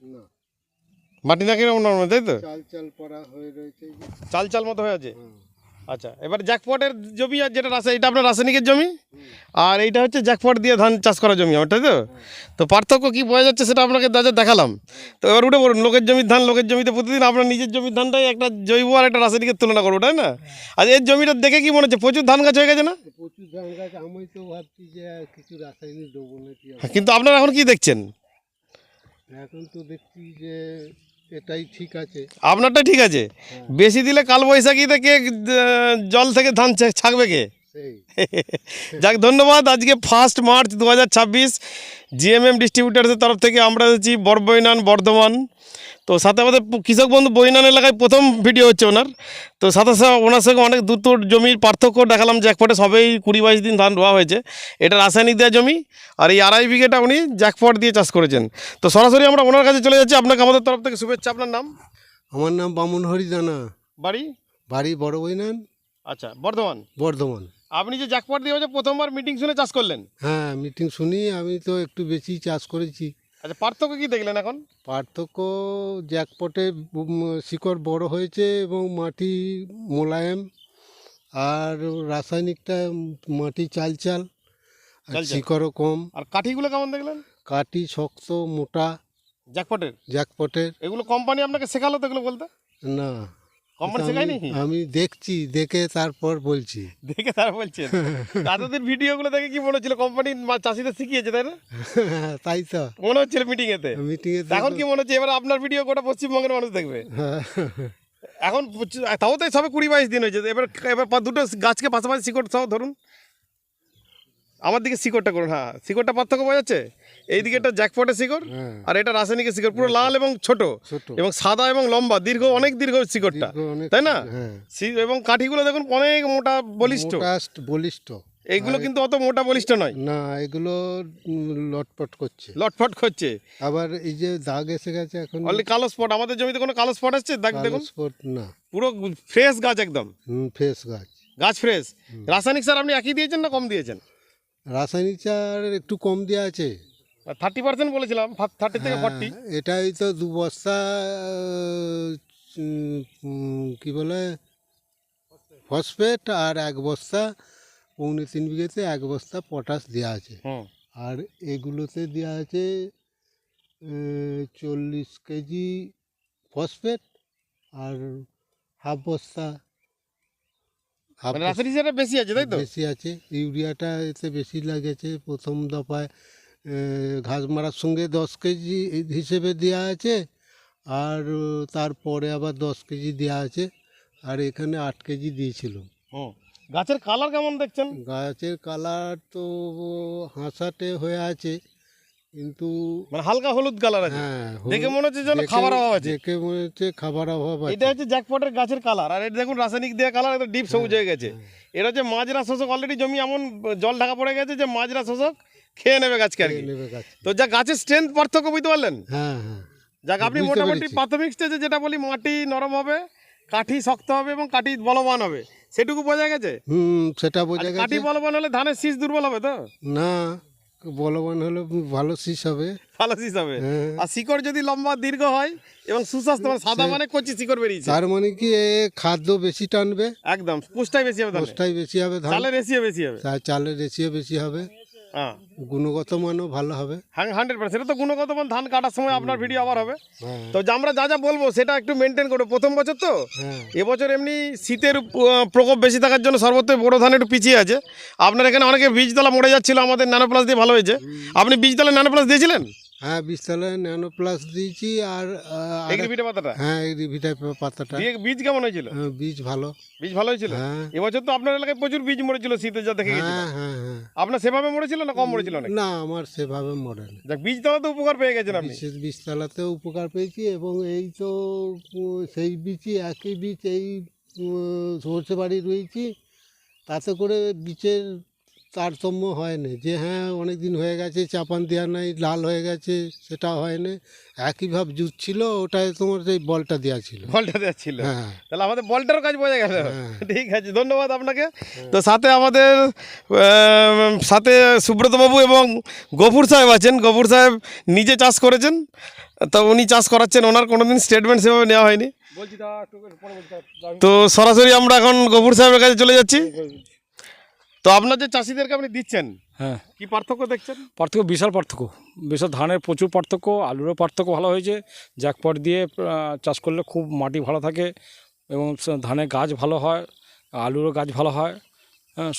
না, মাটি না কিরকম নরম, তাই তো? চাল চাল পড়া হয়ে রয়েছে এই যে। চাল চাল মতো হয়ে আছে। হুম, আচ্ছা, এবার জ্যাকপটের জমি আর যেটা এটা আপনার রাসায়নিকের জমি, হুম, আর এইটা হচ্ছে জ্যাকপট দিয়ে ধান চাষ করা জমি আমার, তাই তো? হ্যাঁ, তো পার্থক্য কি বোঝা যাচ্ছে সেটা আপনাকে দেখালাম। তো এবার উঠে পড়ুন, লোকের জমির ধান লোকের জমিতে প্রতিদিন, আপনার নিজের জমির ধানটাই একটা জৈব আর একটা রাসায়নিকের তুলনা করবো, তাই না? আর এর জমিটা দেখে কি মনে হচ্ছে প্রচুর ধান গাছ হয়ে গেছে না? প্রচুর ধান গাছ। আমি তো ভাবছি যে কিছু রাসায়নিক দেবো নাকি কিন্তু আপনারা এখন কি দেখছেন? এখন তো দেখছি যে এটাই ঠিক আছে। আপনারটা ঠিক আছে, হ্যাঁ, বেশি দিলে কালবৈশাখীতে কে জল থেকে ধান ছাকবে কে? সেই যাক, ধন্যবাদ। আজকে 1 মার্চ 2026 জিএমএম ডিস্ট্রিবিউটার্সের তরফ থেকে আমরা এসেছি বড়বৈনান, বর্ধমান। তো সাথে আমাদের কৃষক বন্ধু বৈনান এলাকায় প্রথম ভিডিও হচ্ছে ওনার। তো সাথে সাথে ওনার সঙ্গে অনেক দ্রুত জমির পার্থক্য দেখালাম যে একপটে সবেই 20-22 দিন ধান রোয়া হয়েছে। এটা রাসায়নিক দেওয়া জমি, আর এই 2.5 বিঘেটা উনি জ্যাকপট দিয়ে চাষ করেছেন। তো সরাসরি আমরা ওনার কাছে চলে যাচ্ছি। আপনাকে আমাদের তরফ থেকে শুভেচ্ছা। আপনার নাম? আমার নাম বামন হরিদানা, বাড়ি? বাড়ি বড়বৈনান, আচ্ছা, বর্ধমান। বর্ধমান। আপনি যে জ্যাকপট দিয়ে হচ্ছে প্রথমবার মিটিং শুনে চাষ করলেন। হ্যাঁ, মিটিং শুনি। আমি তো একটু বেশি চাষ করেছি। আচ্ছা, পার্থক্য কি দেখলেন এখন? পার্থক্য, জ্যাকপটে শিকড় বড় হয়েছে এবং মাটি মোলায়েম, আর রাসায়নিকটা মাটি চাল চাল, আর চাল চাল। শিকড়ও কম। আর কাঠিগুলো কেমন দেখলেন কাটি শক্ত মোটা জ্যাকপটের? জ্যাকপটের। এগুলো কোম্পানি আপনাকে শেখালো তো এগুলো বলতে? না, কোম্পানি এটা শেখায়নি? আমি দেখছি, দেখে তারপর বলছি। দেখে তারা বলছেন? তাদের ভিডিওগুলো দেখে কি মনে হচ্ছিল কোম্পানি চাষিদের শিখিয়েছে, তাই না? তাই তো মনে হচ্ছিল মিটিং এতে। মিটিংয়ে এখন কি মনে হচ্ছে এবার আপনার ভিডিও গোটা পশ্চিমবঙ্গের মানুষ দেখবে? এখন তাও তো সবে 20-22 দিন হয়েছে। এবার এবার দুটো গাছকে পাশাপাশি শিকড় সহ ধরুন, আমার দিকে শিকড়টা করুন। হ্যাঁ, শিকড়টা পার্থক্য বোঝা যাচ্ছে। এইদিকে একটা জ্যাকপটের শিকড়, হ্যাঁ, আর এটা রাসায়নিকের শিকড়, পুরো লাল এবং ছোট ছোট, এবং সাদা এবং লম্বা, দীর্ঘ, অনেক দীর্ঘ শিকড়টা, দীর্ঘ অনেক, তাই না? হ্যাঁ, এবং কাঠিগুলো দেখুন অনেক মোটা বলিষ্ঠ। বলিষ্ঠ। এইগুলো কিন্তু অত মোটা বলিষ্ঠ নয়, না, এগুলো লটপট করছে। লটফট করছে। আবার এই যে দাগ এসে গেছে এখন। অনলি কালো স্পট। আমাদের জমিতে কোনো কালো স্পট আসছে? দেখুন, স্পট না, পুরো ফ্রেশ গাছ একদম, ফ্রেশ গাছ। গাছ ফ্রেশ। রাসায়নিক সার আপনি একই দিয়েছেন না কম দিয়েছেন? রাসায়নিক সার একটু কম দেওয়া আছে। 30% বলেছিলাম, 30 থেকে 40। এটাই তো 2 বস্তা, কি বলে, ফসফেট, আর 1 বস্তা, 3.25 বিঘেতে 1 বস্তা পটাশ দেওয়া আছে। হুম। আর এগুলোতে দেওয়া আছে 40 কেজি ফসফেট, আর হাফ বস্তা, হাফ মানে রাসায়নিক সারটা বেশি আছে, তাই তো? বেশি আছে। ইউরিয়াটা এতে বেশি লাগেছে। প্রথম দফায় ঘাস মারার সঙ্গে 10 কেজি হিসেবে দেওয়া আছে, আর তারপরে আবার 10 কেজি দেওয়া আছে, আর এখানে 8 কেজি দিয়েছিল। হুম। গাছের কালার কেমন দেখছেন? গাছের কালার তো হাসাটে হয়ে আছে, কিন্তু মানে হালকা হলুদ কালার আছে, হ্যাঁ, দেখে মনে হচ্ছে যেন খাবার অভাব আছে। দেখে মনে হচ্ছে খাবার অভাব আছে। এটা হচ্ছে জ্যাকপটের গাছের কালার, আর এটা দেখুন রাসায়নিক দেওয়া কালার, এটা ডিপ সবুজ হয়ে গেছে। এটা হচ্ছে মাজরা শোষক। অলরেডি জমি এমন জল ঢাকা পড়ে গেছে যে মাজরা শোষক খেয়ে নেবে গাছকে আর কি। নেবে গাছ। তো যা গাছের স্ট্রেংথ পার্থক্য বুঝতে পারলেন? হ্যাঁ, হ্যাঁ, যাক, আপনি বুঝতে মোটামুটি পেরেছি। প্রাথমিক স্টেজে যেটা বলি, মাটি নরম হবে, কাঠি শক্ত হবে এবং কাঠি বলবান হবে, সেটুকু বোঝা গেছে। সেটা বোঝা আর গেছে। কাঠি বলবান হলে ধানের শীষ দুর্বল হবে তো? না, বলবান হলে ভালো শীষ হবে। ভালো শীষ হবে। হ্যাঁ। আর শিকড় যদি লম্বা দীর্ঘ হয় এবং সুস্বাস্থ্য, মানে সাদা মানে কচি শিকড় বেরিয়েছে, তার মানে কি খাদ্য বেশি টানবে, একদম পুষ্টাই বেশি হবে, তাহলে কোষ্টাই বেশি হবে, ধান চালের রেশিও বেশি হবে। চালের রেশিও বেশি হবে, হ্যাঁ, গুণগত মানও ভালো হবে। 100%। সেটা তো গুণগত মান। ধান কাটার সময় আপনার ভিডিও আবার হবে। হ্যাঁ, তো আমরা যা যা বলবো সেটা একটু মেনটেন করবো। প্রথম বছর তো, হ্যাঁ, এবছর এমনি শীতের প্রকোপ বেশি থাকার জন্য সর্বত্র বড় ধান একটু পিছিয়ে আছে। আপনার এখানে অনেকে বীজতলা মরে যাচ্ছিল, আমাদের ন্যানো প্লাস দিয়ে ভালো হয়েছে। আপনি বীজতলা ন্যানো প্লাস দিয়েছিলেন? হ্যাঁ, বীজতলায় ন্যানো প্লাস দিয়েছি। আর এগ্রিভিটা পাতাটা হ্যাঁ, এগ্রিভিটার পাতাটা। দিয়ে বীজ কেমন হয়েছিল? বীজ ভালো। বীজ ভালো হয়েছিল। হ্যাঁ, এবছর তো আপনার এলাকায় প্রচুর বীজ মরেছিল শীতে, যা দেখে গেছিল। হ্যাঁ, হ্যাঁ, হ্যাঁ। আপনার সেভাবে মরেছিল না কম মরেছিল অনেক? না, আমার সেভাবে মরে না। যাক, বীজতলা তো উপকার পেয়ে গেছেন আপনি। বীজতলাতেও উপকার পেয়েছি, এবং এই তো সেই বীজই, একই বীজ এই সর্ষে বাড়ি রয়েছি, তাতে করে বীজের তারতম্য হয় না যে হ্যাঁ অনেক দিন হয়ে গেছে চাপান দেওয়া নাই লাল হয়ে গেছে, সেটা হয় না। একইভাবে জুত ছিল, ওটায় তোমার সেই বলটা দেওয়া ছিল। বলটা দেওয়া ছিল, হ্যাঁ তাহলে আমাদের বলটারও কাজ বোঝা গেল। হ্যাঁ। ঠিক আছে, ধন্যবাদ আপনাকে। তো সাথে আমাদের সাথে সুব্রতবাবু এবং গফুর সাহেব আছেন। গফুর সাহেব নিজে চাষ করেছেন, তো উনি চাষ করাচ্ছেন, ওনার কোনোদিন স্টেটমেন্ট সেভাবে নেওয়া হয়নি। তো সরাসরি আমরা এখন গফুর সাহেবের কাছে চলে যাচ্ছি। তো আপনার যে চাষিদেরকে আপনি দিচ্ছেন, হ্যাঁ, কি পার্থক্য দেখছেন? পার্থক্য বিশাল পার্থক্য, বিশাল ধানের প্রচুর পার্থক্য, আলুরও পার্থক্য ভালো হয়েছে। জ্যাকপট দিয়ে চাষ করলে খুব মাটি ভালো থাকে এবং ধানের গাছ ভালো হয়, আলুরও গাছ ভালো হয়।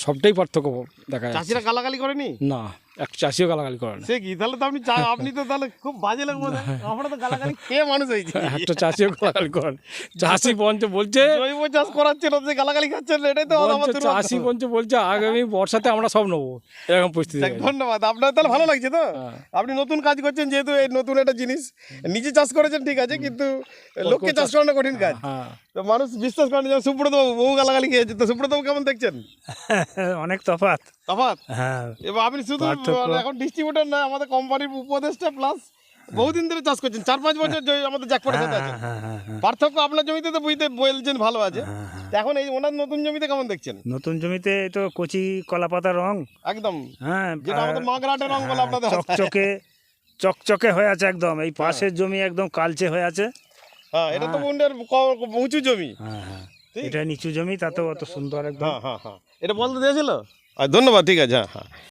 সবটাই পার্থক্য দেখা যাচ্ছে। চাষিরা গালাগালি করেনি? না, এক চাষিও গালাগালি করে না। সে কি, তাহলে তো আপনি আপনি তো তাহলে খুব বাজে লোক মনে হয়। আমরা তো গালাগালি খেয়ে মানুষ হয়েছি। একটা চাষিও গালাগালি করে না। চাষি পঞ্চ বলছে, জৈব চাষ করাচ্ছেন, যে গালাগালি খাচ্ছেন, এটাই তো আমার দুর্ভাগ্য। চাষি পঞ্চ বলছে আগামী বর্ষাতে আমরা সব নেবো, এরকম পরিস্থিতি যাক, হয়ে গেছে। ধন্যবাদ। আপনার তাহলে ভালো লাগছে তো? হ্যাঁ। আপনি নতুন কাজ করছেন, যেহেতু এই নতুন একটা জিনিস নিজে চাষ করেছেন, ঠিক আছে, কিন্তু লোককে চাষ করানো কঠিন কাজ। হ্যাঁ, তো মানুষ বিশ্বাস করেন। যেমন সুব্রতবাবু বহু গালাগালি খেয়েছে, তো সুব্রতবাবু কেমন দেখছেন? অনেক তফাৎ। তফাৎ? হ্যাঁ, এবার আপনি শুধু পার্থক্য। এখন ডিস্ট্রিবিউটর না, আমাদের কোম্পানির উপদেষ্টা, প্লাস বহুদিন ধরে চাষ করছেন, 4-5 বছর আমাদের জ্যাকপটের সাথে আছেন। হ্যাঁ। পার্থক্য আপনার জমিতে তো বুঝতে বলছেন ভালো আছে, তো এখন এই ওনার নতুন জমিতে কেমন দেখছেন? নতুন জমিতে এই তো কচি কলা পাতা রং, একদম, হ্যাঁ, যেটা আমাদের মাগরাটের রং বলে আপনাদের ভাষায়। চকচকে চকচকে হয়ে আছে একদম। এই পাশের জমি একদম কালচে হয়ে আছে। হ্যাঁ, এটা তো বন্ডের উঁচু জমি। হ্যাঁ, ঠিক। এটা নিচু জমি, তাতেও অত সুন্দর একদম। এটা বলতে দিয়েছিল। ধন্যবাদ, ঠিক আছে। হ্যাঁ।